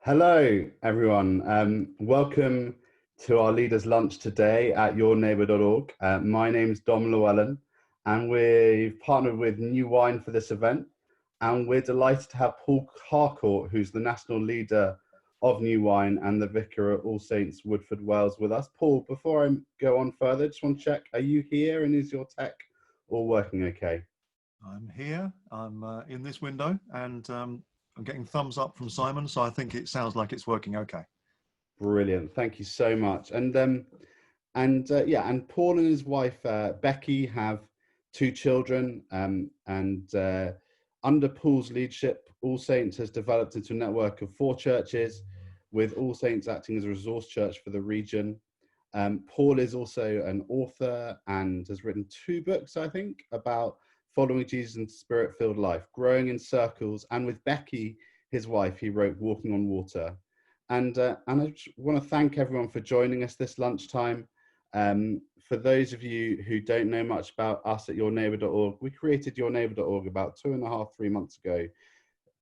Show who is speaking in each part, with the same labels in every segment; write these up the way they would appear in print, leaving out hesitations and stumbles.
Speaker 1: Hello, everyone. Welcome to our leaders' lunch today at yourneighbour.org. My name's Dom Llewellyn, and we've partnered with New Wine for this event. And we're delighted to have Paul Harcourt, who's the national leader of New Wine and the vicar at All Saints Woodford Wales, with us. Paul, before I go on further, just want to check: are you here, and is your tech all working okay?
Speaker 2: I'm here. I'm in this window, and I'm getting thumbs up from Simon, so I think it sounds like it's working okay.
Speaker 1: Brilliant. Thank you so much. And Paul and his wife Becky have two children, and under Paul's leadership, All Saints has developed into a network of 4 churches, with All Saints acting as a resource church for the region. Paul is also an author and has written 2 books, I think, about following Jesus and spirit-filled life, growing in circles, and with Becky, his wife, he wrote Walking on Water. And I just want to thank everyone for joining us this lunchtime. For those of you who don't know much about us at yourneighbour.org, we created yourneighbour.org about 2.5, 3 months ago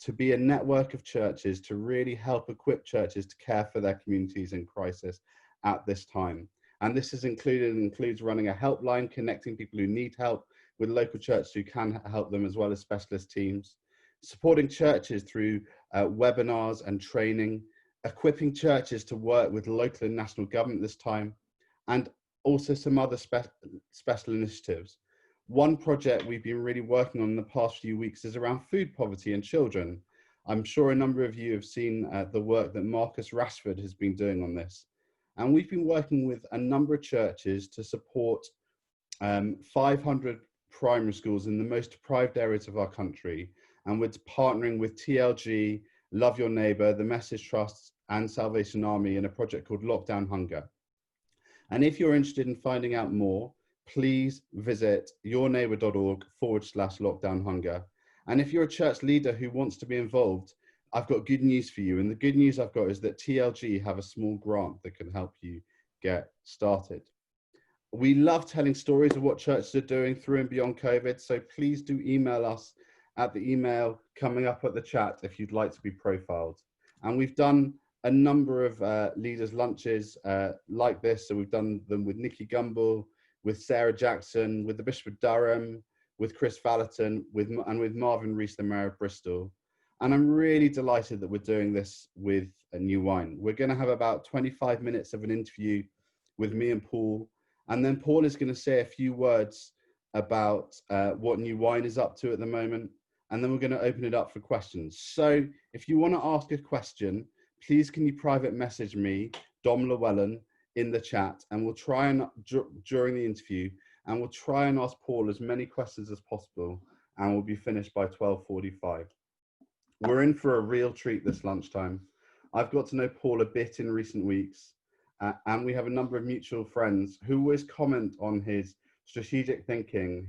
Speaker 1: to be a network of churches to really help equip churches to care for their communities in crisis at this time. And this includes running a helpline, connecting people who need help with local churches who can help them, as well as specialist teams, supporting churches through webinars and training, equipping churches to work with local and national government this time, and also some other special initiatives. One project we've been really working on in the past few weeks is around food poverty in children. I'm sure a number of you have seen the work that Marcus Rashford has been doing on this. And we've been working with a number of churches to support 500 primary schools in the most deprived areas of our country. And we're partnering with TLG, Love Your Neighbour, the Message Trust, and Salvation Army in a project called Lockdown Hunger. And if you're interested in finding out more, please visit yourneighbour.org/lockdown hunger. And if you're a church leader who wants to be involved, I've got good news for you. And the good news I've got is that TLG have a small grant that can help you get started. We love telling stories of what churches are doing through and beyond COVID. So please do email us at the email coming up at the chat if you'd like to be profiled. And we've done a number of leaders' lunches like this. So we've done them with Nikki Gumbel, with Sarah Jackson, with the Bishop of Durham, with Chris Valentin, and with Marvin Rees, the Mayor of Bristol. And I'm really delighted that we're doing this with a New Wine. We're going to have about 25 minutes of an interview with me and Paul. And then Paul is going to say a few words about what New Wine is up to at the moment. And then we're going to open it up for questions. So if you want to ask a question, please can you private message me, Dom Llewellyn, in the chat, and we'll try and, during the interview, and we'll try and ask Paul as many questions as possible, and we'll be finished by 12:45. We're in for a real treat this lunchtime. I've got to know Paul a bit in recent weeks, and we have a number of mutual friends who always comment on his strategic thinking,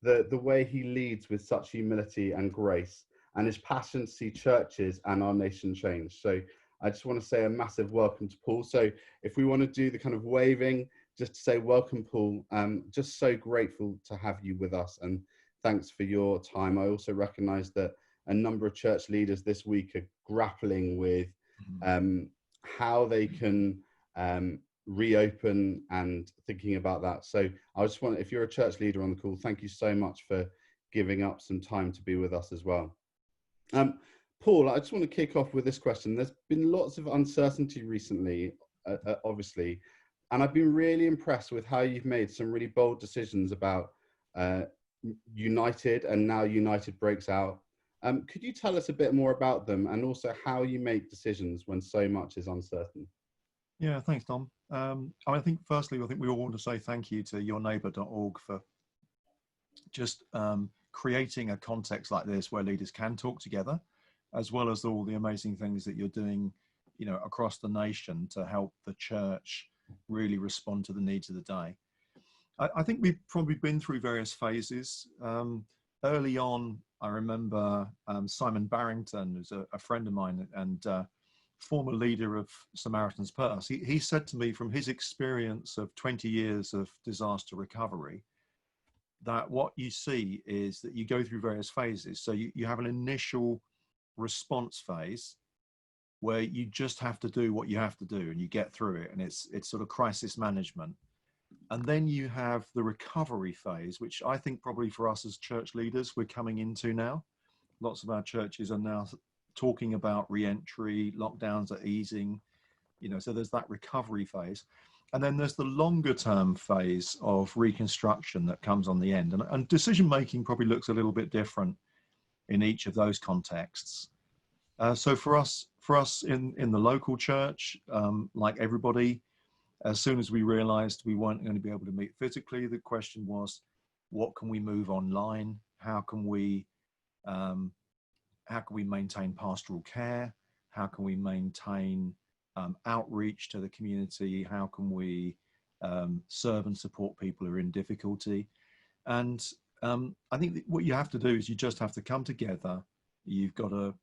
Speaker 1: the way he leads with such humility and grace, and his passion to see churches and our nation change. So I just want to say a massive welcome to Paul. So if we want to do the kind of waving, just to say welcome, Paul. Just so grateful to have you with us, and thanks for your time. I also recognize that a number of church leaders this week are grappling with how they can reopen and thinking about that. So I just want, if you're a church leader on the call, thank you so much for giving up some time to be with us as well. Paul, I just want to kick off with this question. There's been lots of uncertainty recently, obviously, and I've been really impressed with how you've made some really bold decisions about United, and now United breaks out. Could you tell us a bit more about them, and also how you make decisions when so much is uncertain?
Speaker 2: Yeah, thanks, Tom. I think firstly, I think we all want to say thank you to yourneighbour.org for just creating a context like this where leaders can talk together, as well as all the amazing things that you're doing, across the nation to help the church really respond to the needs of the day. I think we've probably been through various phases. Early on, I remember Simon Barrington, who's a friend of mine and former leader of Samaritan's Purse. He said to me, from his experience of 20 years of disaster recovery, that what you see is that you go through various phases. So you have an initial response phase, where you just have to do what you have to do and you get through it, and it's sort of crisis management. And then you have the recovery phase, which I think probably for us as church leaders we're coming into now. Lots of our churches are now talking about re-entry, lockdowns are easing, so there's that recovery phase. And then there's the longer term phase of reconstruction that comes on the end. And decision making probably looks a little bit different in each of those contexts. So for us in the local church, like everybody, as soon as we realized we weren't going to be able to meet physically, the question was, what can we move online? How can we maintain pastoral care? How can we maintain outreach to the community? How can we serve and support people who are in difficulty? And I think that what you have to do is you just have to come together. You've got to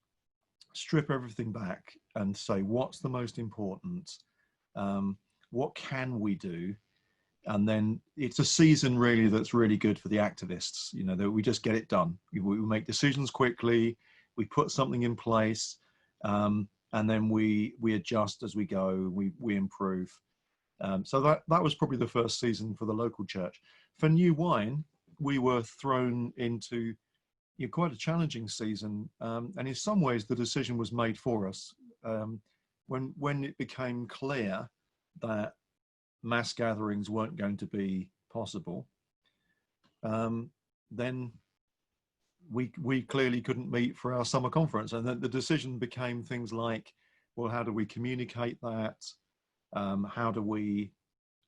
Speaker 2: strip everything back and say, what's the most important? What can we do? And then it's a season really that's really good for the activists, that we just get it done. We make decisions quickly, we put something in place, and then we adjust as we go, we improve. So that was probably the first season for the local church. For New Wine, we were thrown into quite a challenging season, and in some ways the decision was made for us. When it became clear that mass gatherings weren't going to be possible, then we clearly couldn't meet for our summer conference, and then the decision became things like, well, how do we communicate that? How do we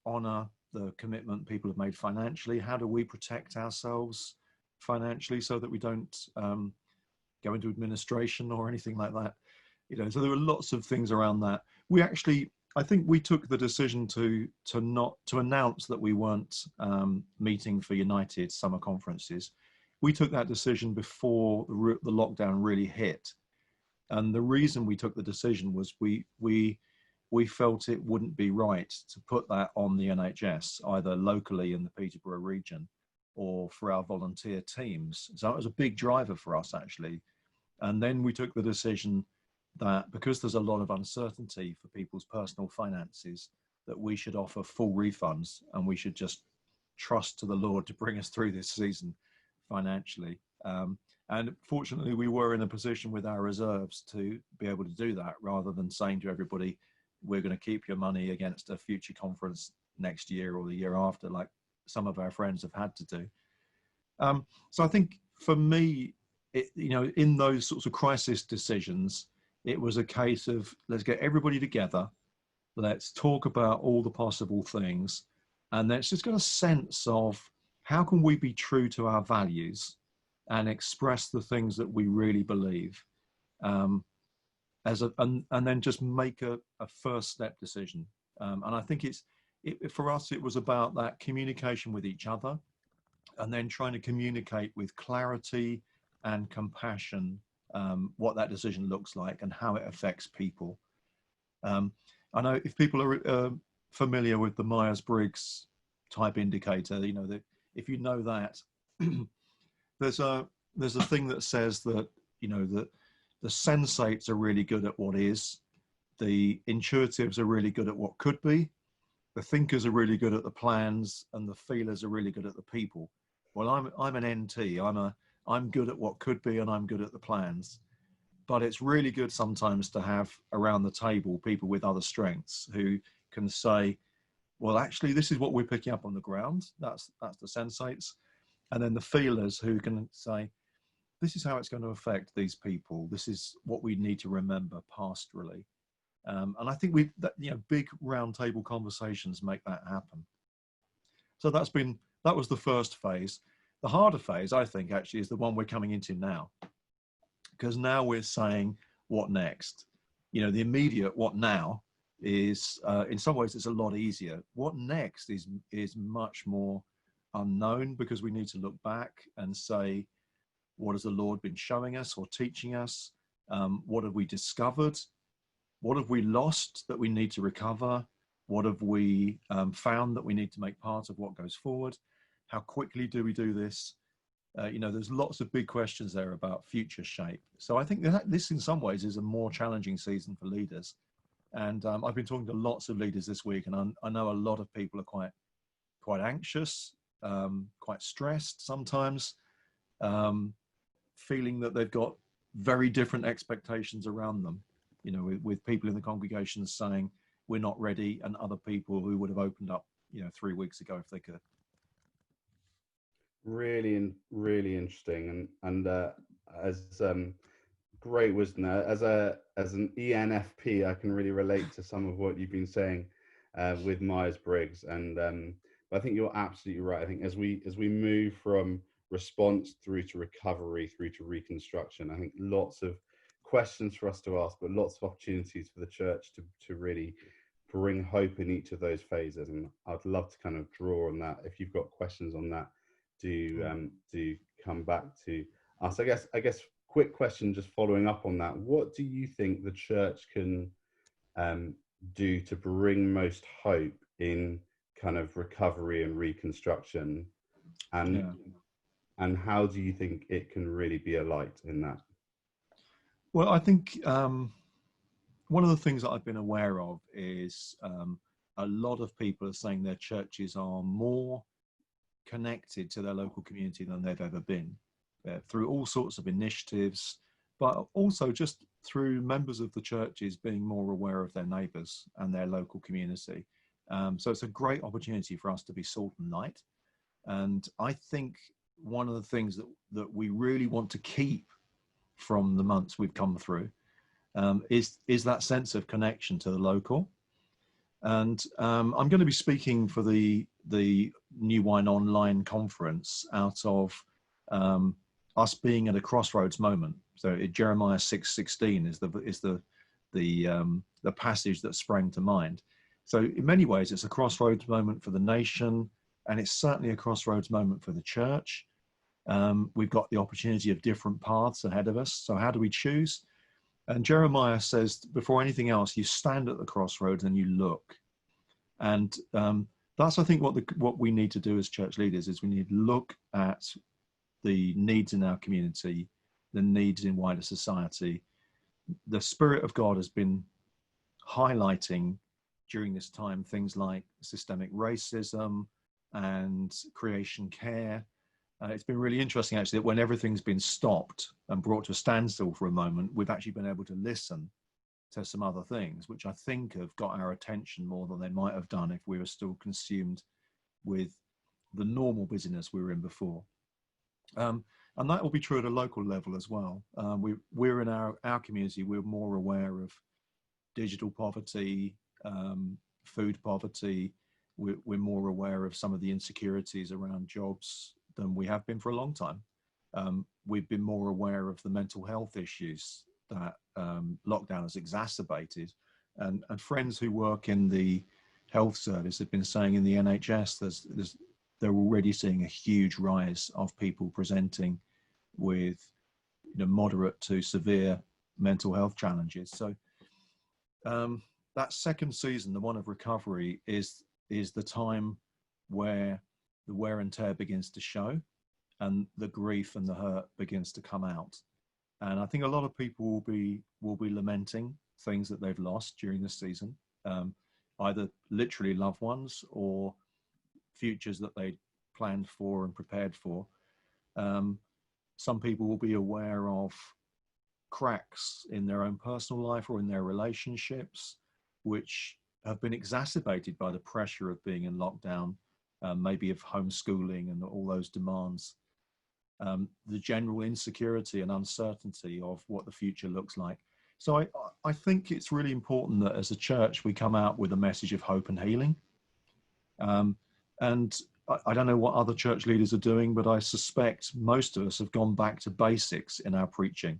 Speaker 2: honor the commitment people have made financially? How do we protect ourselves financially so that we don't go into administration or anything like that? So there were lots of things around that. I think we took the decision to announce that we weren't meeting for United summer conferences. We took that decision before the lockdown really hit, and the reason we took the decision was we felt it wouldn't be right to put that on the NHS, either locally in the Peterborough region or for our volunteer teams. So that was a big driver for us, actually. And then we took the decision that because there's a lot of uncertainty for people's personal finances, that we should offer full refunds and we should just trust to the Lord to bring us through this season financially. And fortunately, we were in a position with our reserves to be able to do that, rather than saying to everybody, we're going to keep your money against a future conference next year or the year after, like some of our friends have had to do. So I think for me, in those sorts of crisis decisions, it was a case of, let's get everybody together, let's talk about all the possible things, and let's just get a sense of how can we be true to our values and express the things that we really believe, and then just make a first step decision. And I think for us, it was about that communication with each other, and then trying to communicate with clarity and compassion what that decision looks like and how it affects people. I know if people are familiar with the Myers-Briggs type indicator, that if you know that, there's a thing that says that that the sensates are really good at what is, the intuitives are really good at what could be, the thinkers are really good at the plans, and the feelers are really good at the people. Well, I'm an NT. I'm good at what could be, and I'm good at the plans. But it's really good sometimes to have around the table people with other strengths who can say, well, actually, this is what we're picking up on the ground. That's the sensates. And then the feelers who can say, this is how it's going to affect these people. This is what we need to remember pastorally. And I think big round table conversations make that happen. So that was the first phase. The harder phase, I think, actually, is the one we're coming into now. Because now we're saying, what next? The immediate what now is, in some ways, it's a lot easier. What next is much more unknown, because we need to look back and say, what has the Lord been showing us or teaching us? What have we discovered? What have we lost that we need to recover? What have we found that we need to make part of what goes forward? How quickly do we do this? There's lots of big questions there about future shape. So I think that this in some ways is a more challenging season for leaders. And I've been talking to lots of leaders this week, and I know a lot of people are quite anxious, quite stressed sometimes, feeling that they've got very different expectations around them, with people in the congregation saying we're not ready, and other people who would have opened up 3 weeks ago if they could.
Speaker 1: Really, really interesting, and as great wisdom there. As an ENFP, I can really relate to some of what you've been saying with Myers-Briggs, and but I think you're absolutely right. I think as we move from response through to recovery, through to reconstruction, I think lots of questions for us to ask, but lots of opportunities for the church to really bring hope in each of those phases. And I'd love to kind of draw on that. If you've got questions on that, do come back to us. I guess quick question, just following up on that. What do you think the church can do to bring most hope in kind of recovery and reconstruction, and how do you think it can really be a light in that?
Speaker 2: Well, I think one of the things that I've been aware of is a lot of people are saying their churches are more connected to their local community than they've ever been, through all sorts of initiatives, but also just through members of the churches being more aware of their neighbours and their local community. So it's a great opportunity for us to be salt and light. And I think one of the things that we really want to keep from the months we've come through is that sense of connection to the local. And I'm going to be speaking for the New Wine Online conference out of us being at a crossroads moment. So Jeremiah 6:16 is the passage that sprang to mind. So in many ways, it's a crossroads moment for the nation, and it's certainly a crossroads moment for the church. We've got the opportunity of different paths ahead of us. So how do we choose? And Jeremiah says, before anything else, you stand at the crossroads and you look. And that's, I think, what we need to do as church leaders is we need to look at the needs in our community, the needs in wider society. The Spirit of God has been highlighting during this time things like systemic racism and creation care. It's been really interesting, actually, that when everything's been stopped and brought to a standstill for a moment, we've actually been able to listen to some other things, which I think have got our attention more than they might have done if we were still consumed with the normal busyness we were in before. And that will be true at a local level as well. We're in our community, we're more aware of digital poverty, food poverty. We're more aware of some of the insecurities around jobs than we have been for a long time. We've been more aware of the mental health issues that lockdown has exacerbated. And friends who work in the health service have been saying in the NHS, they're already seeing a huge rise of people presenting with moderate to severe mental health challenges. So that second season, the one of recovery, is the time where the wear and tear begins to show and the grief and the hurt begins to come out. And I think a lot of people will be lamenting things that they've lost during this season, either literally loved ones or futures that they planned for and prepared for. Some people will be aware of cracks in their own personal life or in their relationships, which have been exacerbated by the pressure of being in lockdown, maybe of homeschooling and all those demands. The general insecurity and uncertainty of what the future looks like. So I think it's really important that as a church, we come out with a message of hope and healing. And I don't know what other church leaders are doing, but I suspect most of us have gone back to basics in our preaching.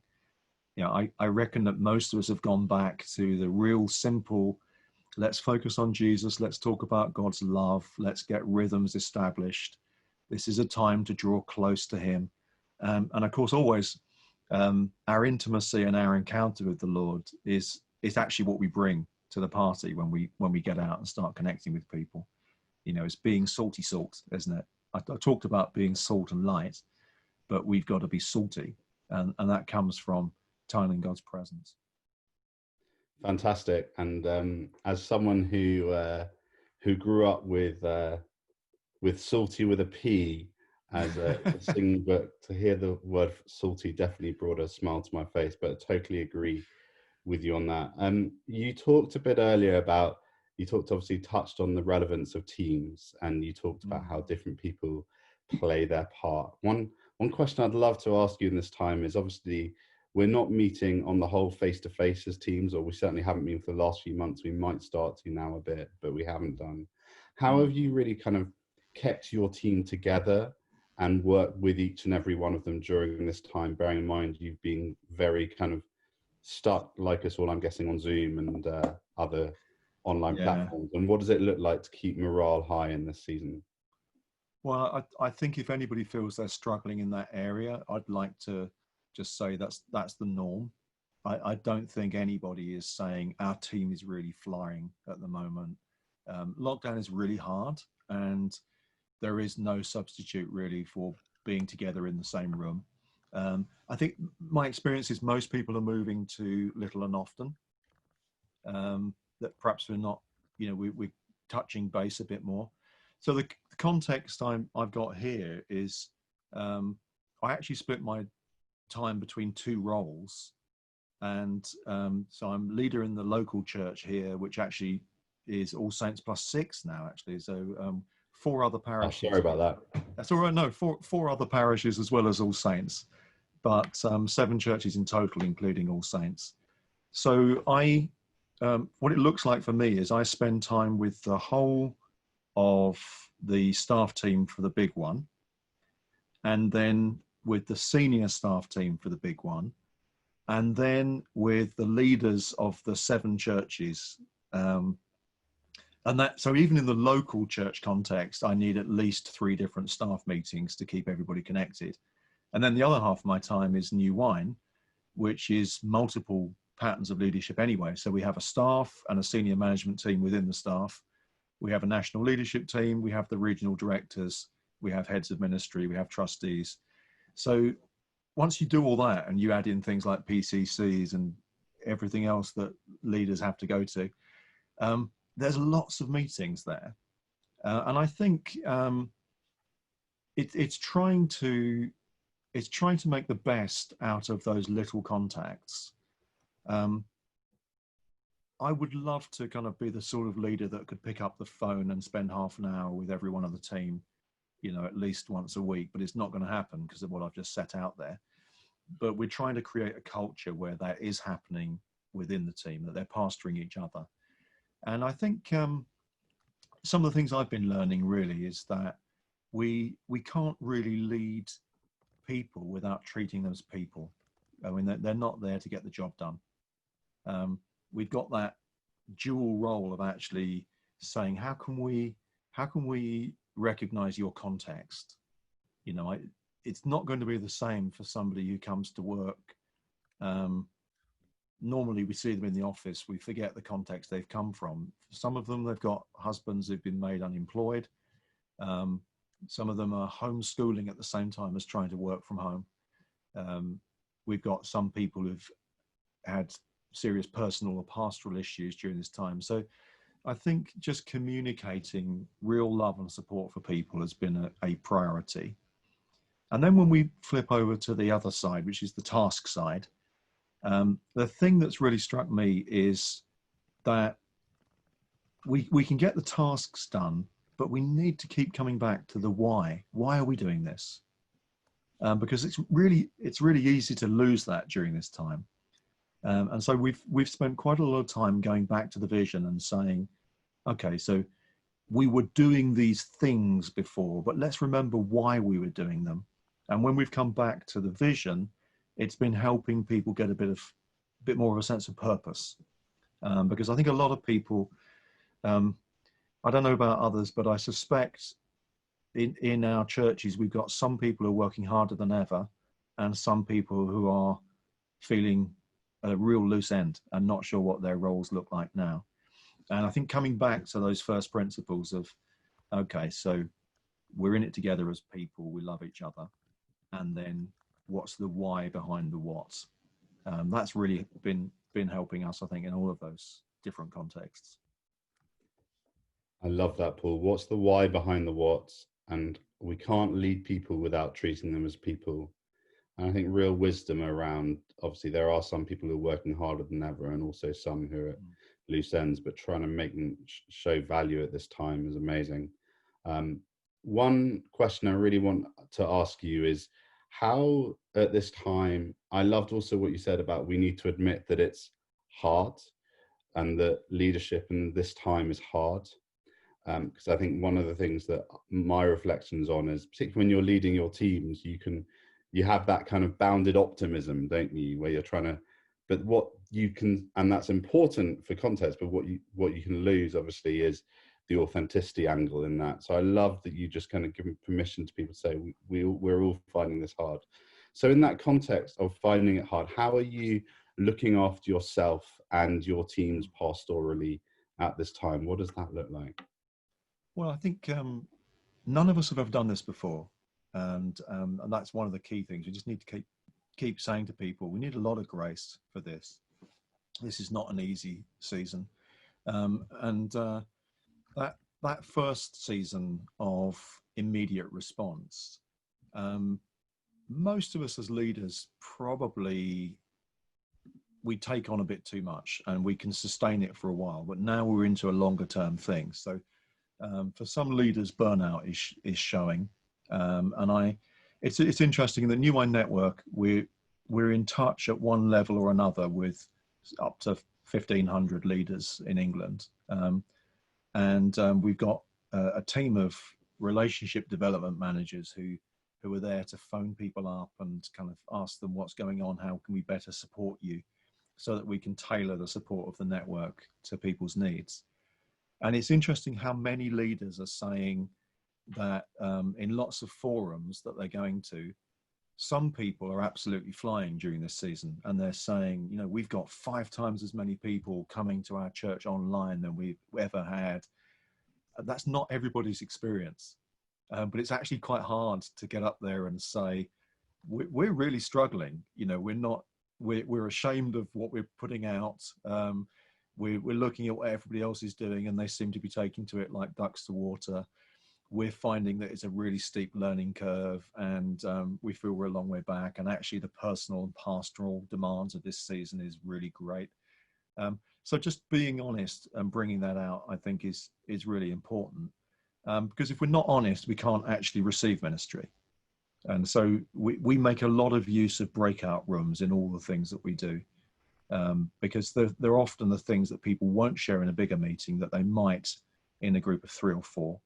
Speaker 2: I reckon that most of us have gone back to the real simple, let's focus on Jesus, let's talk about God's love, let's get rhythms established. This is a time to draw close to him. And of course, always our intimacy and our encounter with the Lord is actually what we bring to the party when we get out and start connecting with people. It's being salty salt, isn't it? I talked about being salt and light, but we've got to be salty. And that comes from time in God's presence.
Speaker 1: Fantastic. And as someone who grew up with salty with a P as a singing book, to hear the word salty definitely brought a smile to my face, but I totally agree with you on that. You talked a bit earlier about, obviously touched on the relevance of teams, and you talked about how different people play their part. One question I'd love to ask you in this time is, obviously we're not meeting on the whole face-to-face as teams, or we certainly haven't been for the last few months. We might start to now a bit, but we haven't done. How have you really kind of kept your team together and worked with each and every one of them during this time, bearing in mind you've been very kind of stuck, like us all, I'm guessing, on Zoom and other online platforms? And what does it look like to keep morale high in this season?
Speaker 2: Well, I think if anybody feels they're struggling in that area, I'd like to just say that's the norm. I don't think anybody is saying our team is really flying at the moment. Lockdown is really hard, and there is no substitute really for being together in the same room. I think my experience is most people are moving to little and often. That perhaps we're not, we're touching base a bit more. So the context I've got here is I actually split my time between two roles. And so I'm leader in the local church here, which actually is All Saints plus 6 now, actually. So 4 other parishes.
Speaker 1: Oh, sorry about that.
Speaker 2: That's all right. No, four other parishes as well as All Saints, but 7 churches in total, including All Saints. So what it looks like for me is I spend time with the whole of the staff team for the big one, and then with the senior staff team for the big one, and then with the leaders of the 7 churches. And so even in the local church context, I need at least 3 different staff meetings to keep everybody connected. And then the other half of my time is New Wine, which is multiple patterns of leadership anyway. So we have a staff and a senior management team within the staff. We have a national leadership team. We have the regional directors. We have heads of ministry. We have trustees. So once you do all that and you add in things like PCCs and everything else that leaders have to go to, there's lots of meetings there. And I think it's trying to make the best out of those little contacts. I would love to kind of be the sort of leader that could pick up the phone and spend half an hour with everyone on the team, at least once a week, but it's not going to happen because of what I've just set out there. But we're trying to create a culture where that is happening within the team, that they're pastoring each other. And I think some of the things I've been learning really is that we can't really lead people without treating them as people. I mean, they're not there to get the job done. We've got that dual role of actually saying, how can we recognize your context? It's not going to be the same for somebody who comes to work. Normally we see them in the office, we forget the context they've come from. Some of them, they've got husbands who've been made unemployed. Some of them are homeschooling at the same time as trying to work from home. We've got some people who've had serious personal or pastoral issues during this time. So I think just communicating real love and support for people has been a priority. And then when we flip over to the other side, which is the task side, the thing that's really struck me is that we can get the tasks done, but we need to keep coming back to the why. Why are we doing this? Because it's really easy to lose that during this time. And so we've spent quite a lot of time going back to the vision and saying, okay, so we were doing these things before, but let's remember why we were doing them. And when we've come back to the vision, it's been helping people get a bit more of a sense of purpose. Because I think a lot of people, I don't know about others, but I suspect in our churches, we've got some people who are working harder than ever and some people who are feeling a real loose end and not sure what their roles look like now. And I think coming back to those first principles of, okay, so we're in it together as people, we love each other. and then what's the why behind the what. That's really been helping us, I think, in all of those different contexts.
Speaker 1: I love that, Paul. What's the why behind the what? And we can't lead people without treating them as people. And I think real wisdom around, obviously, there are some people who are working harder than ever, and also some who are at loose ends, but trying to make them show value at this time is amazing. One question I really want to ask you is, how at this time, I loved also what you said about we need to admit that it's hard and that leadership in this time is hard. Because I think one of the things that my reflections on is, particularly when you're leading your teams, you have that kind of bounded optimism, don't you, where you're trying to, but what you can, and that's important for context, but what you can lose obviously is the authenticity angle in that. So I love that you just kind of give permission to people to say we're all finding this hard. So in that context of finding it hard, how are you looking after yourself and your teams pastorally at this time? What does that look like?
Speaker 2: Well, I think none of us have ever done this before, and that's one of the key things. We just need to keep saying to people, we need a lot of grace for this. This is not an easy season, and that first season of immediate response, most of us as leaders probably we take on a bit too much, and we can sustain it for a while. But now we're into a longer term thing, so. For some leaders, burnout is showing, and it's interesting in the New Wine Network. We're in touch at one level or another with up to 1,500 leaders in England, and we've got a team of relationship development managers who are there to phone people up and kind of ask them what's going on, how can we better support you, so that we can tailor the support of the network to people's needs. And it's interesting how many leaders are saying that in lots of forums that they're going to, some people are absolutely flying during this season. And they're saying, we've got 5 times as many people coming to our church online than we've ever had. That's not everybody's experience. But it's actually quite hard to get up there and say, we're really struggling. We're ashamed of what we're putting out. We're looking at what everybody else is doing, and they seem to be taking to it like ducks to water. We're finding that it's a really steep learning curve, and we feel we're a long way back. And actually, the personal and pastoral demands of this season is really great. So just being honest and bringing that out, I think, is really important. Because if we're not honest, we can't actually receive ministry. And so we make a lot of use of breakout rooms in all the things that we do. Because they're often the things that people won't share in a bigger meeting that they might in a group of 3 or 4.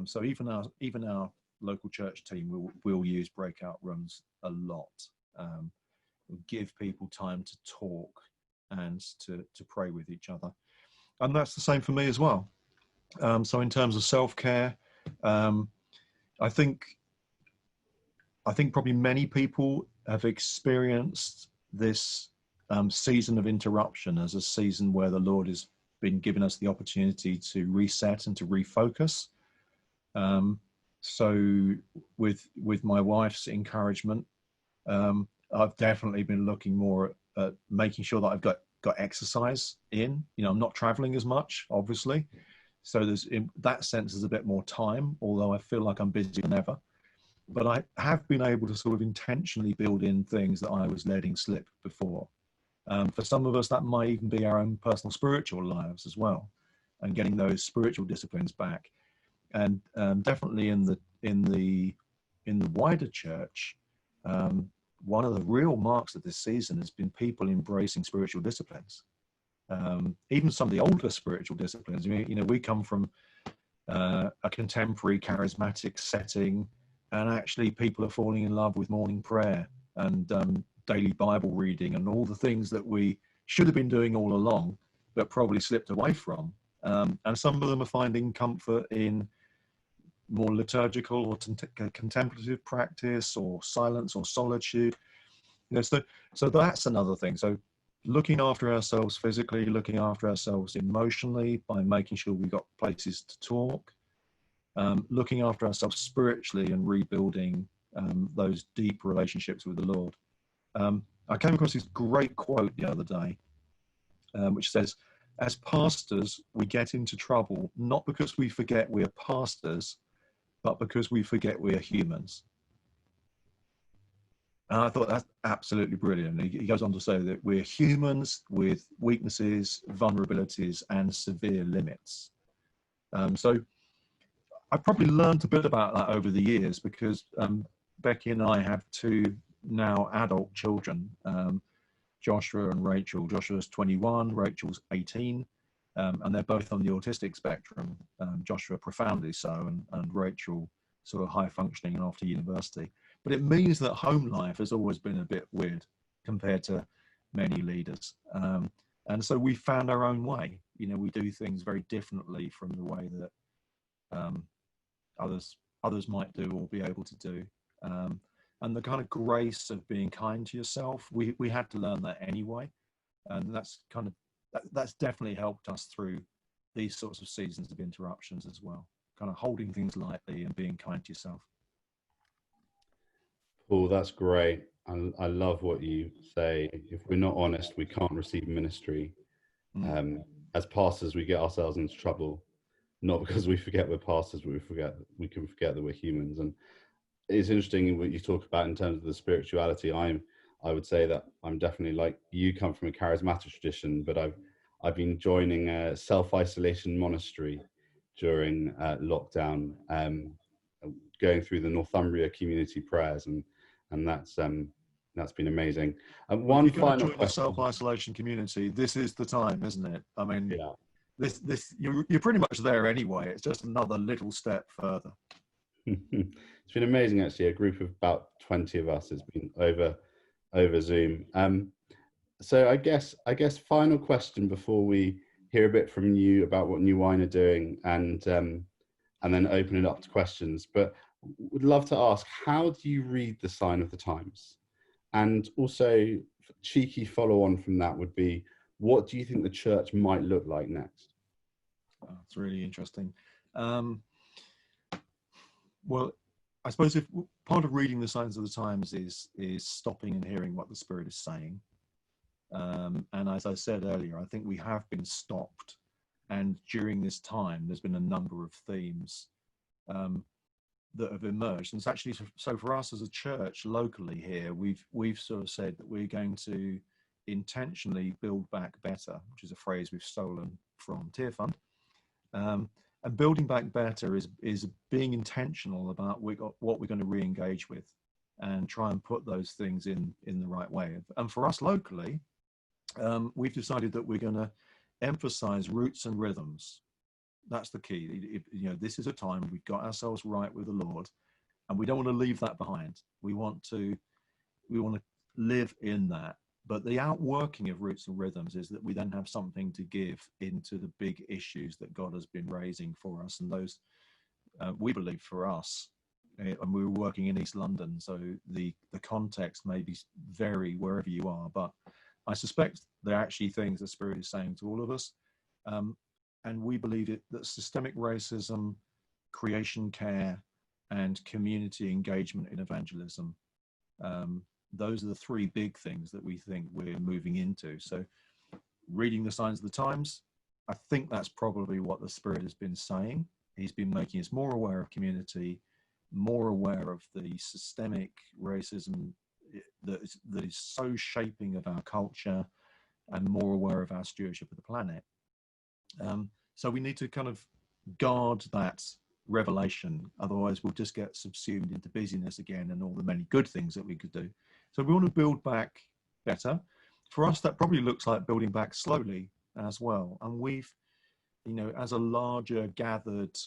Speaker 2: So even our local church team will use breakout rooms a lot. Give people time to talk and to pray with each other, and that's the same for me as well. So in terms of self-care, I think probably many people have experienced this season of interruption as a season where the Lord has been giving us the opportunity to reset and to refocus. So with my wife's encouragement, I've definitely been looking more at making sure that I've got exercise in. I'm not traveling as much, obviously. So there's, in that sense, there's a bit more time, although I feel like I'm busier than ever. But I have been able to sort of intentionally build in things that I was letting slip before. For some of us, that might even be our own personal spiritual lives as well, and getting those spiritual disciplines back. And definitely in the wider church, one of the real marks of this season has been people embracing spiritual disciplines. Even some of the older spiritual disciplines. We come from a contemporary charismatic setting, and actually people are falling in love with morning prayer and daily Bible reading and all the things that we should have been doing all along, but probably slipped away from. And some of them are finding comfort in more liturgical or contemplative practice, or silence or solitude. So that's another thing. So looking after ourselves physically, looking after ourselves emotionally by making sure we've got places to talk, looking after ourselves spiritually and rebuilding those deep relationships with the Lord. I came across this great quote the other day, which says, as pastors, we get into trouble not because we forget we're pastors, but because we forget we're humans. And I thought that's absolutely brilliant. He goes on to say that we're humans with weaknesses, vulnerabilities, and severe limits. So I've probably learned a bit about that over the years, because Becky and I have two now adult children, Joshua and Rachel. Joshua's 21, Rachel's 18, and they're both on the autistic spectrum. Joshua profoundly so, and Rachel sort of high functioning and after university. But it means that home life has always been a bit weird compared to many leaders. And so we found our own way. You know, we do things very differently from the way that others might do or be able to do. And the kind of grace of being kind to yourself, we had to learn that anyway. And that's definitely helped us through these sorts of seasons of interruptions as well. Kind of holding things lightly and being kind to yourself.
Speaker 1: Paul, that's great. I love what you say. If we're not honest, we can't receive ministry. As pastors, we get ourselves into trouble, not because we forget we're pastors, but we can forget that we're humans. And it's interesting what you talk about in terms of the spirituality. I would say that I'm definitely, like you, come from a charismatic tradition, but I've been joining a self-isolation monastery during lockdown, going through the Northumbria community prayers, and that's been amazing. One final question.
Speaker 2: The self-isolation community, this is the time, isn't it? I mean, yeah. This you're pretty much there anyway. It's just another little step further.
Speaker 1: It's been amazing, actually. A group of about 20 of us has been over Zoom. So I guess final question before we hear a bit from you about what New Wine are doing, and then open it up to questions. But would love to ask, how do you read the sign of the times? And also, cheeky follow on from that would be, what do you think the church might look like next?
Speaker 2: That's really interesting. Well, I suppose if part of reading the signs of the times is stopping and hearing what the Spirit is saying. And as I said earlier, I think we have been stopped. And during this time, there's been a number of themes that have emerged. And it's actually, so for us as a church locally here, we've sort of said that we're going to intentionally build back better, which is a phrase we've stolen from Tear Fund. And building back better is being intentional about what we're going to re-engage with, and try and put those things in the right way. And for us locally, we've decided that we're going to emphasize roots and rhythms. That's the key. This is a time we've got ourselves right with the Lord, and we don't want to leave that behind. We want to live in that. But the outworking of roots and rhythms is that we then have something to give into the big issues that God has been raising for us. And those, we believe for us, and we were working in East London, so the context may vary wherever you are, but I suspect they're actually things the Spirit is saying to all of us. And we believe that systemic racism, creation care, and community engagement in evangelism, those are the three big things that we think we're moving into. So reading the signs of the times, I think that's probably what the Spirit has been saying. He's been making us more aware of community, more aware of the systemic racism that is so shaping of our culture, and more aware of our stewardship of the planet. So we need to kind of guard that revelation, otherwise we'll just get subsumed into busyness again and all the many good things that we could do. So we want to build back better. For us, that probably looks like building back slowly as well. And we've, as a larger gathered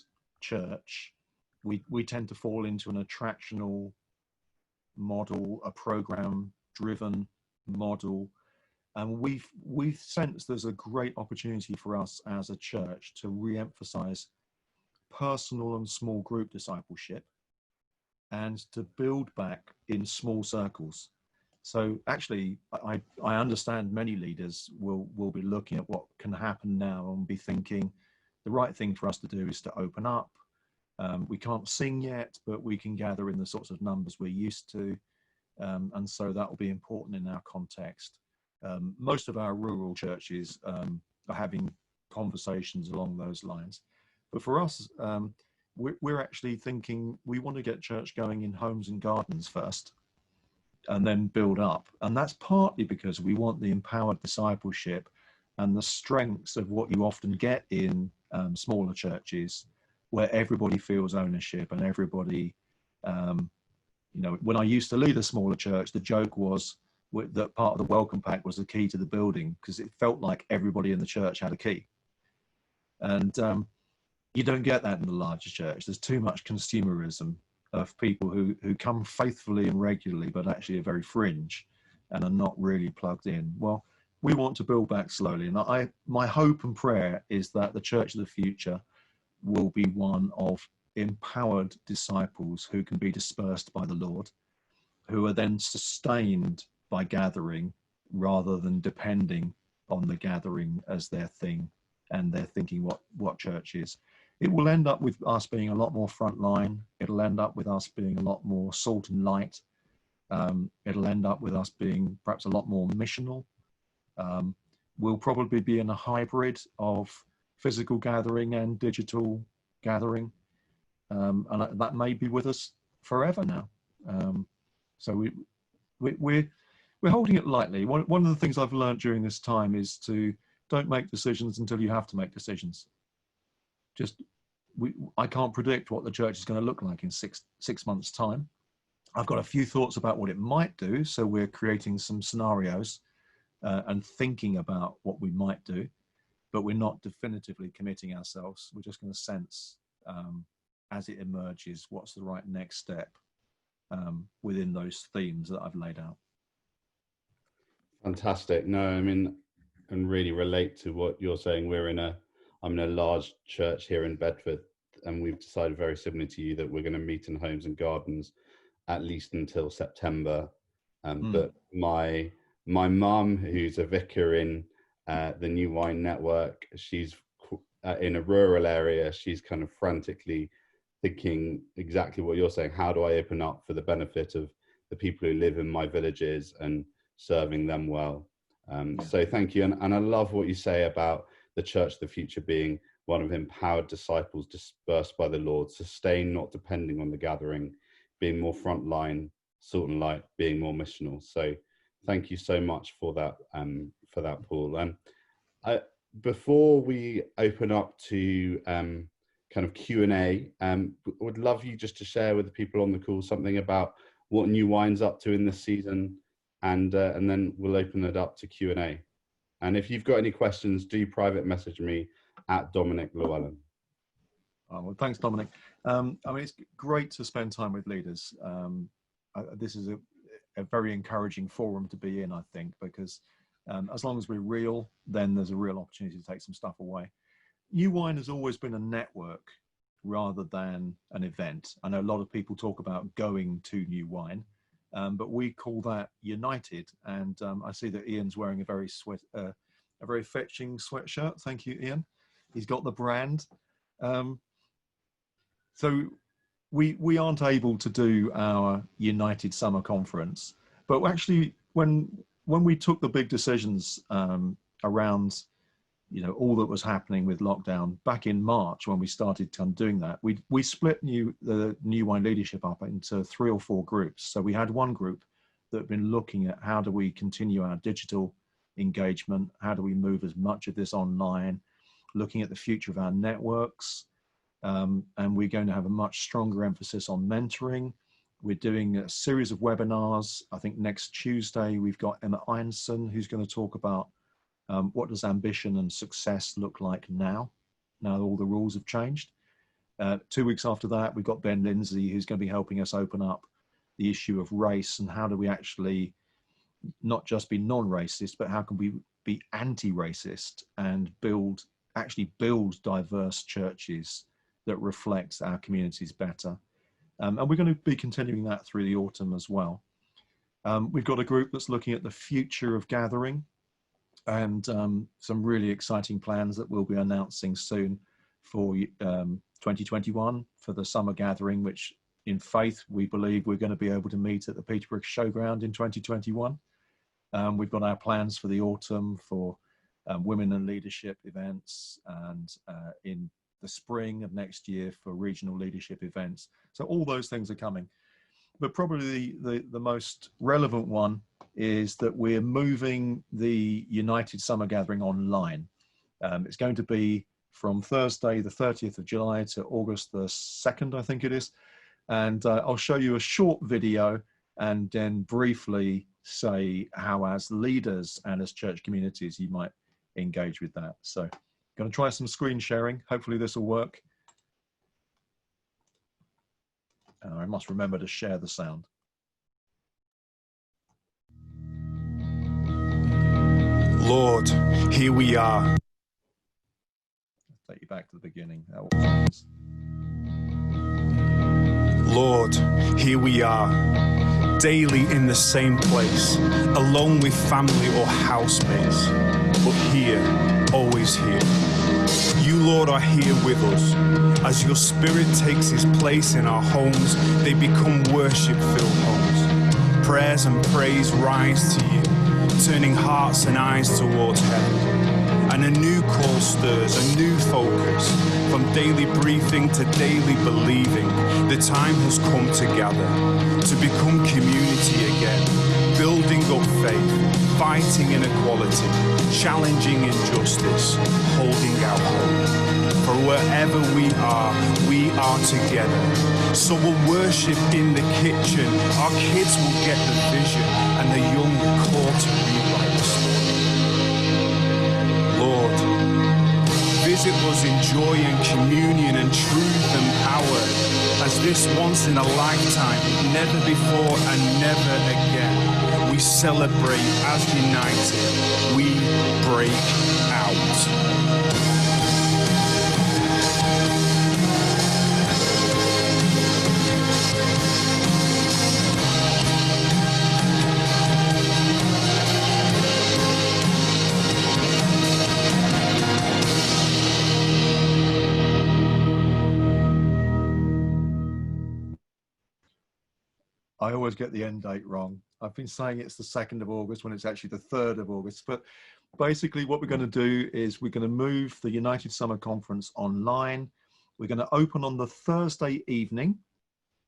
Speaker 2: church, we tend to fall into an attractional model, a program-driven model. And we've sensed there's a great opportunity for us as a church to re-emphasize personal and small group discipleship, and to build back in small circles. So actually, I understand many leaders will be looking at what can happen now and be thinking the right thing for us to do is to open up, We can't sing yet, but we can gather in the sorts of numbers we're used to. And so that will be important in our context. Most of our rural churches are having conversations along those lines. But for us, we're actually thinking we want to get church going in homes and gardens first and then build up. And that's partly because we want the empowered discipleship and the strengths of what you often get in smaller churches, where everybody feels ownership and everybody, you know, when I used to lead a smaller church, the joke was that part of the welcome pack was the key to the building, because it felt like everybody in the church had a key. And you don't get that in the larger church. There's too much consumerism of people who come faithfully and regularly, but actually are very fringe and are not really plugged in. Well, we want to build back slowly. And my hope and prayer is that the church of the future will be one of empowered disciples who can be dispersed by the Lord, who are then sustained by gathering rather than depending on the gathering as their thing and they're thinking what church is. It will end up with us being a lot more frontline. It'll end up with us being a lot more salt and light. It'll end up with us being perhaps a lot more missional. We'll probably be in a hybrid of physical gathering and digital gathering. And that may be with us forever now. So we're holding it lightly. One of the things I've learned during this time is to don't make decisions until you have to make decisions. I can't predict what the church is going to look like in six months' time. I've got a few thoughts about what it might do, so we're creating some scenarios and thinking about what we might do, but we're not definitively committing ourselves. We're just going to sense as it emerges what's the right next step within those themes that I've laid out.
Speaker 1: Fantastic. No, I mean, and really relate to what you're saying. I'm in a large church here in Bedford, and we've decided very similar to you that we're going to meet in homes and gardens at least until September. But my mum, who's a vicar in the New Wine Network, she's in a rural area. She's kind of frantically thinking exactly what you're saying. How do I open up for the benefit of the people who live in my villages and serving them well? So thank you. And I love what you say about the church of the future being one of empowered disciples dispersed by the Lord, sustained, not depending on the gathering, being more frontline, salt and light, being more missional. So thank you so much for that, Paul. Before we open up to kind of Q&A, would love you just to share with the people on the call something about what New Wine's up to in this season, and then we'll open it up to Q&A. And if you've got any questions, do private message me at Dominic Llewellyn.
Speaker 2: Oh, well, thanks, Dominic. I mean, it's great to spend time with leaders. This is a very encouraging forum to be in, I think, because as long as we're real, then there's a real opportunity to take some stuff away. New Wine has always been a network rather than an event. I know a lot of people talk about going to New Wine, but we call that United. And I see that Ian's wearing a very fetching sweatshirt. Thank you, Ian. He's got the brand. So we aren't able to do our United Summer Conference, but actually when we took the big decisions around, you know, all that was happening with lockdown back in March, when we started doing that, we split the New Wine leadership up into 3 or 4 groups. So we had one group that had been looking at how do we continue our digital engagement, how do we move as much of this online, looking at the future of our networks, and we're going to have a much stronger emphasis on mentoring. We're doing a series of webinars. I think next Tuesday we've got Emma Einson, who's going to talk about what does ambition and success look like now all the rules have changed. 2 weeks after that, we've got Ben Lindsay, who's going to be helping us open up the issue of race and how do we actually not just be non-racist, but how can we be anti-racist and build diverse churches that reflects our communities better. And we're going to be continuing that through the autumn as well. We've got a group that's looking at the future of gathering and some really exciting plans that we'll be announcing soon for 2021 for the summer gathering, which in faith we believe we're going to be able to meet at the Peterborough Showground in 2021. We've got our plans for the autumn for women and leadership events, and in the spring of next year for regional leadership events. So all those things are coming. But probably the most relevant one is that we're moving the United Summer Gathering online. It's going to be from Thursday, the 30th of July to August the 2nd, I think it is. And I'll show you a short video and then briefly say how as leaders and as church communities you might engage with that. So I'm going to try some screen sharing. Hopefully this will work. I must remember to share the sound.
Speaker 3: Lord, here we are.
Speaker 2: I'll take you back to the beginning.
Speaker 3: Lord, here we are, daily in the same place, alone with family or housemates, but here, always here. You, Lord, are here with us. As your Spirit takes his place in our homes, they become worship-filled homes. Prayers and praise rise to you, turning hearts and eyes towards heaven. And a new call stirs, a new focus. From daily briefing to daily believing, the time has come to gather, to become community again, building up faith, fighting inequality, challenging injustice, holding out hope. For wherever we are together. So we'll worship in the kitchen, our kids will get the vision, and the young call to rewrite the story. Lord, visit us in joy and communion and truth and power, as this once in a lifetime, never before and never again. We celebrate as united, we break out.
Speaker 2: I always get the end date wrong. I've been saying it's the 2nd of August when it's actually the 3rd of August. But basically what we're going to do is we're going to move the United Summer Conference online. We're going to open on the Thursday evening.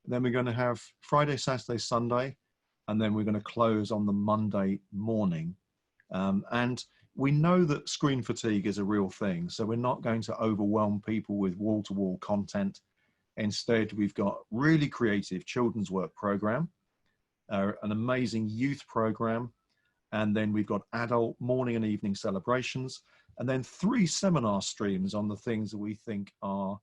Speaker 2: Then we're going to have Friday, Saturday, Sunday. And then we're going to close on the Monday morning. And we know that screen fatigue is a real thing. So we're not going to overwhelm people with wall-to-wall content. Instead, we've got really creative children's work program, an amazing youth program, and then we've got adult morning and evening celebrations, and then 3 seminar streams on the things that we think are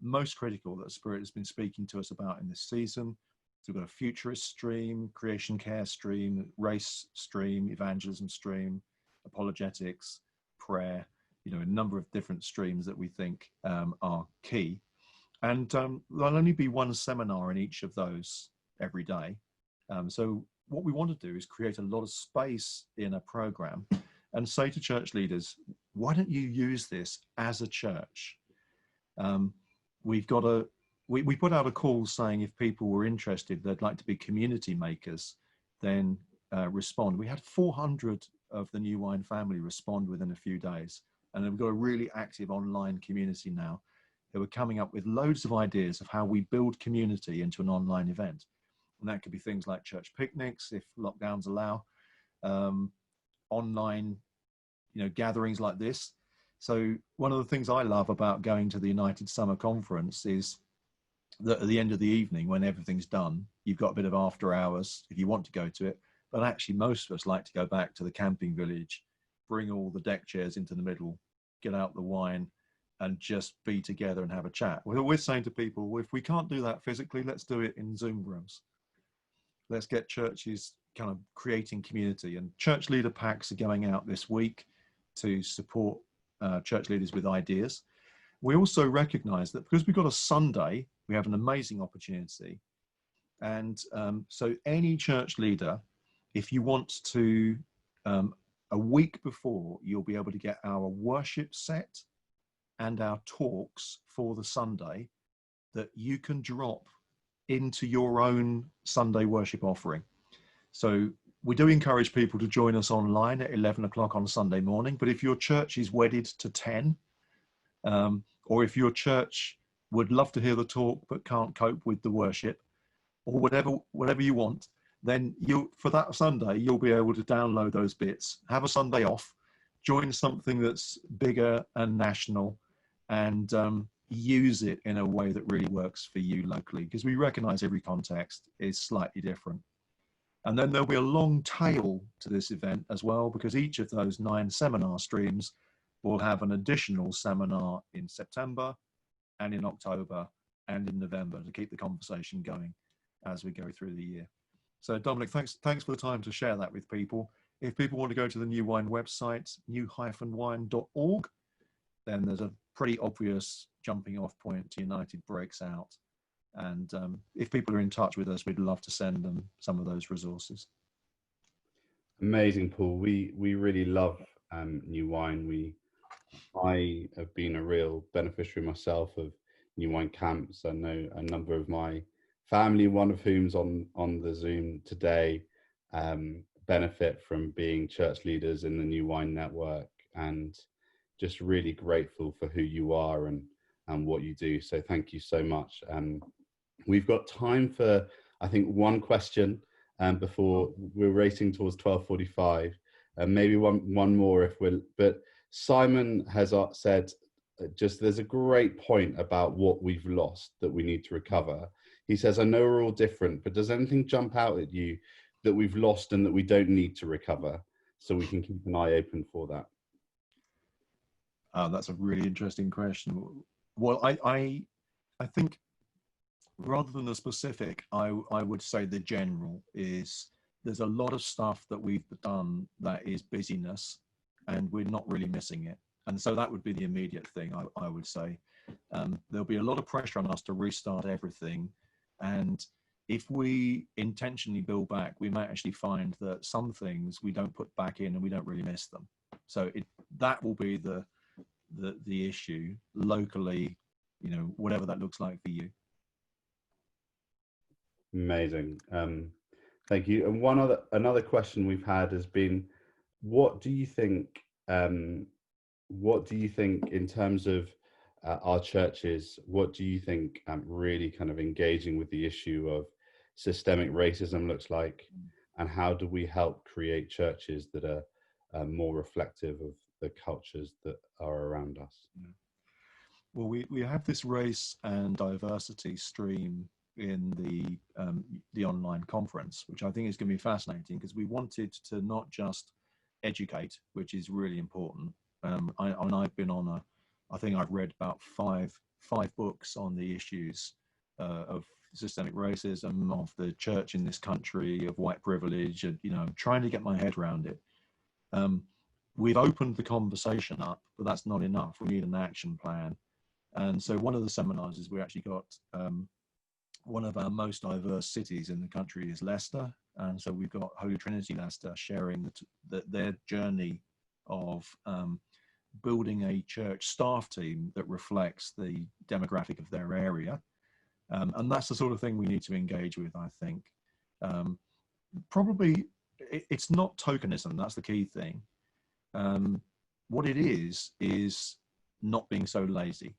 Speaker 2: most critical that the Spirit has been speaking to us about in this season. So we've got a futurist stream, creation care stream, race stream, evangelism stream, apologetics, prayer, a number of different streams that we think are key. And there'll only be 1 seminar in each of those every day. So what we want to do is create a lot of space in a program and say to church leaders, why don't you use this as a church? We put out a call saying if people were interested, they'd like to be community makers, then respond. We had 400 of the New Wine family respond within a few days. And we've got a really active online community now. They were coming up with loads of ideas of how we build community into an online event. And that could be things like church picnics, if lockdowns allow, online, gatherings like this. So one of the things I love about going to the United Summer Conference is that at the end of the evening, when everything's done, you've got a bit of after hours if you want to go to it. But actually, most of us like to go back to the camping village, bring all the deck chairs into the middle, get out the wine, and just be together and have a chat. We're saying to people, well, if we can't do that physically, let's do it in Zoom rooms. Let's get churches kind of creating community. And church leader packs are going out this week to support church leaders with ideas. We also recognize that because we've got a Sunday, we have an amazing opportunity. And so any church leader, if you want to, a week before, you'll be able to get our worship set and our talks for the Sunday that you can drop into your own Sunday worship offering. So we do encourage people to join us online at 11 o'clock on Sunday morning. But if your church is wedded to 10, or if your church would love to hear the talk but can't cope with the worship, or whatever you want, then for that Sunday, you'll be able to download those bits, have a Sunday off, join something that's bigger and national, and use it in a way that really works for you locally, because we recognize every context is slightly different. And then there'll be a long tail to this event as well, because each of those 9 seminar streams will have an additional seminar in September and in October and in November to keep the conversation going as we go through the year. So Dominic, thanks for the time to share that with people. If people want to go to the New Wine website, new-wine.org, then there's a pretty obvious jumping off point to United Breaks Out. And if people are in touch with us, we'd love to send them some of those resources.
Speaker 1: Amazing, Paul. We really love New Wine. I have been a real beneficiary myself of New Wine camps. I know a number of my family, one of whom's on the Zoom today, benefit from being church leaders in the New Wine network, and just really grateful for who you are and what you do. So thank you so much. We've got time for, I think, one question before we're racing towards 12:45, and maybe one more if we're. But Simon has said, just there's a great point about what we've lost that we need to recover. He says, I know we're all different, but does anything jump out at you that we've lost and that we don't need to recover, so we can keep an eye open for that?
Speaker 2: That's a really interesting question. Well, I think rather than the specific, I would say the general is there's a lot of stuff that we've done that is busyness, and we're not really missing it. And so that would be the immediate thing, I would say. There'll be a lot of pressure on us to restart everything. And if we intentionally build back, we might actually find that some things we don't put back in and we don't really miss them. So that will be the issue locally, whatever that looks like for you.
Speaker 1: Amazing. Thank you. And another question we've had has been, what do you think in terms of our churches, what do you think really kind of engaging with the issue of systemic racism looks like, and how do we help create churches that are more reflective of the cultures that are around us?
Speaker 2: Well, we have this race and diversity stream in the online conference, which I think is going to be fascinating, because we wanted to not just educate, which is really important. I've been on I think I've read about five books on the issues of systemic racism, of the church in this country, of white privilege, and I'm trying to get my head around it. We've opened the conversation up, but that's not enough. We need an action plan. And so one of the seminars is we actually got one of our most diverse cities in the country is Leicester, and so we've got Holy Trinity Leicester sharing their journey of building a church staff team that reflects the demographic of their area. And that's the sort of thing we need to engage with, I think. Probably it's not tokenism, that's the key thing. What it is not being so lazy.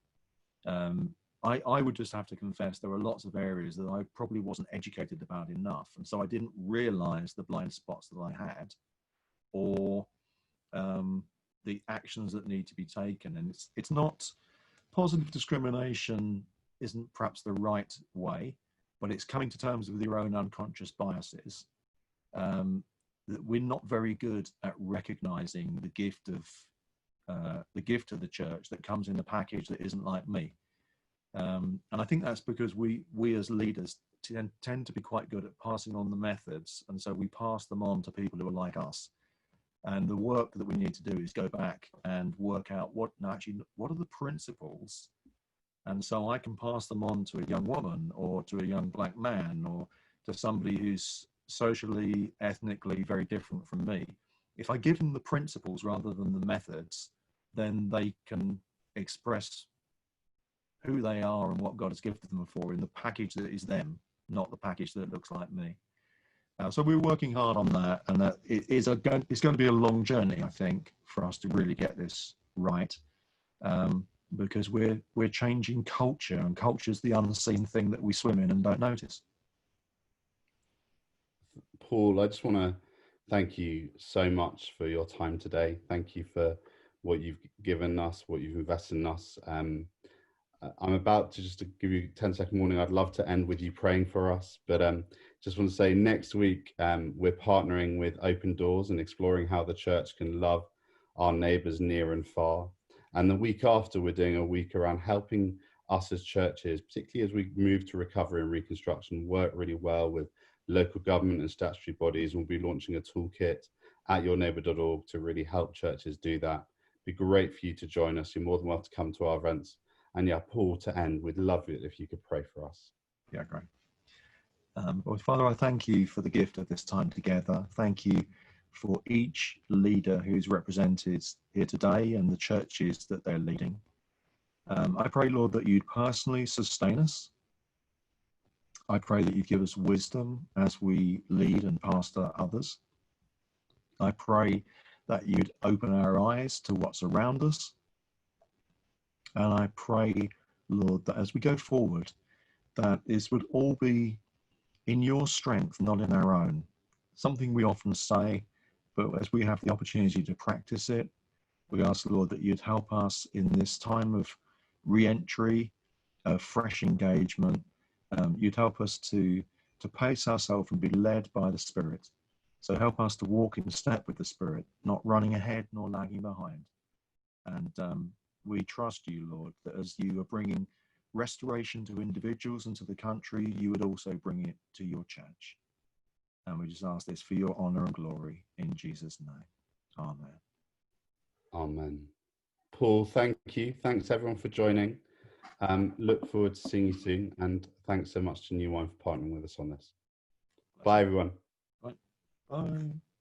Speaker 2: I would just have to confess there are lots of areas that I probably wasn't educated about enough, and so I didn't realize the blind spots that I had, or the actions that need to be taken. And it's not, positive discrimination isn't perhaps the right way, but it's coming to terms with your own unconscious biases. That we're not very good at recognizing the gift of the church that comes in a package that isn't like me. And I think that's because we as leaders tend to be quite good at passing on the methods, and so we pass them on to people who are like us. And the work that we need to do is go back and work out what are the principles, and so I can pass them on to a young woman, or to a young black man, or to somebody who's socially, ethnically very different from me. If I give them the principles rather than the methods, then they can express who they are and what God has gifted them for in the package that is them, not the package that looks like me. So we're working hard on that, and that it's going to be a long journey, I think, for us to really get this right, because we're changing culture, and culture's the unseen thing that we swim in and don't notice.
Speaker 1: Paul, I just want to thank you so much for your time today. Thank you for what you've given us, what you've invested in us. I'm about to just to give you a 10-second warning. I'd love to end with you praying for us, but just want to say next week we're partnering with Open Doors and exploring how the church can love our neighbours near and far. And the week after, we're doing a week around helping us as churches, particularly as we move to recovery and reconstruction, work really well with local government and statutory bodies. We'll be launching a toolkit at yourneighbour.org to really help churches do that. It'd be great for you to join us. You're more than welcome to come to our events. And yeah, Paul, to end, we'd love it if you could pray for us.
Speaker 2: Yeah, great. Well, Father, I thank you for the gift of this time together. Thank you for each leader who's represented here today and the churches that they're leading. I pray, Lord, that you'd personally sustain us. I pray that you'd give us wisdom as we lead and pastor others. I pray that you'd open our eyes to what's around us. And I pray, Lord, that as we go forward, that this would all be in your strength, not in our own. Something we often say, but as we have the opportunity to practice it, we ask, Lord, that you'd help us in this time of re-entry, fresh engagement. You'd help us to pace ourselves and be led by the Spirit. So help us to walk in step with the Spirit, not running ahead nor lagging behind. And we trust you, Lord, that as you are bringing restoration to individuals and to the country, you would also bring it to your church. And we just ask this for your honor and glory in Jesus' name. Amen.
Speaker 1: Amen. Paul, thank you. Thanks everyone for joining. Look forward to seeing you soon. And thanks so much to New Wine for partnering with us on this. Bye, everyone.
Speaker 2: Bye. Bye.